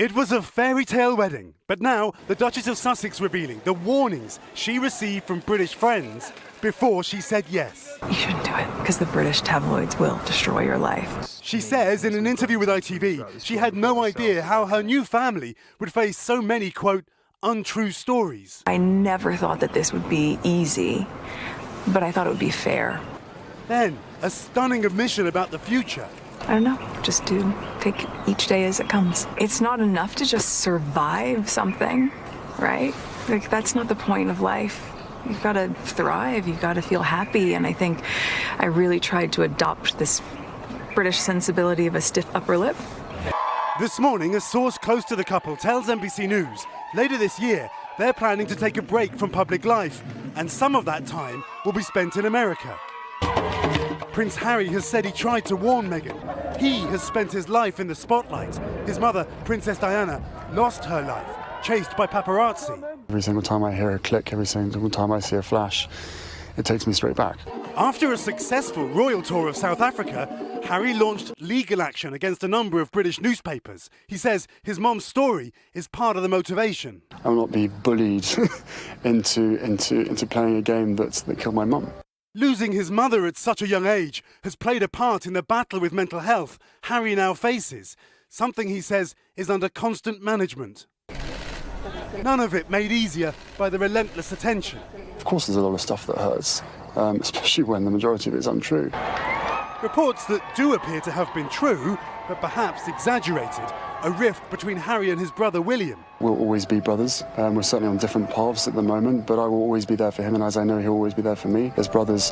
It was a fairy tale wedding, but now the Duchess of Sussex revealing the warnings she received from British friends before she said yes. You shouldn't do it, because the British tabloids will destroy your life. She says in an interview with ITV she had no idea how her new family would face so many, quote, untrue stories. I never thought that this would be easy, but I thought it would be fair. Then, a stunning admission about the future. I don't know, just to take each day as it comes. It's not enough to just survive something, right? Like, that's not the point of life. You've got to thrive, you've got to feel happy, and I think I really tried to adopt this British sensibility of a stiff upper lip. This morning, a source close to the couple tells NBC News later this year they're planning to take a break from public life, and some of that time will be spent in America. Prince Harry has said he tried to warn Meghan. He has spent his life in the spotlight. His mother, Princess Diana, lost her life, chased by paparazzi. Every single time I hear a click, every single time I see a flash, it takes me straight back. After a successful royal tour of South Africa, Harry launched legal action against a number of British newspapers. He says his mom's story is part of the motivation. I will not be bullied into playing a game that killed my mum. Losing his mother at such a young age has played a part in the battle with mental health Harry now faces, something he says is under constant management. None of it made easier by the relentless attention. Of course there's a lot of stuff that hurts, especially when the majority of it is untrue. Reports that do appear to have been true, but perhaps exaggerated, a rift between Harry and his brother William. We'll always be brothers. We're certainly on different paths at the moment, but I will always be there for him, and as I know he'll always be there for me. As brothers,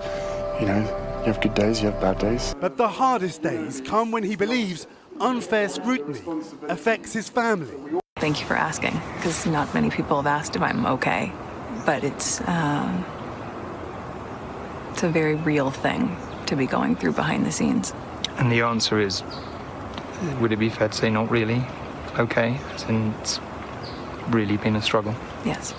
you know, you have good days, you have bad days. But the hardest days come when he believes unfair scrutiny affects his family. Thank you for asking, because not many people have asked if I'm okay, but it's a very real thing to be going through behind the scenes. And the answer is, would it be fair to say not really okay? Since it's really been a struggle? Yes.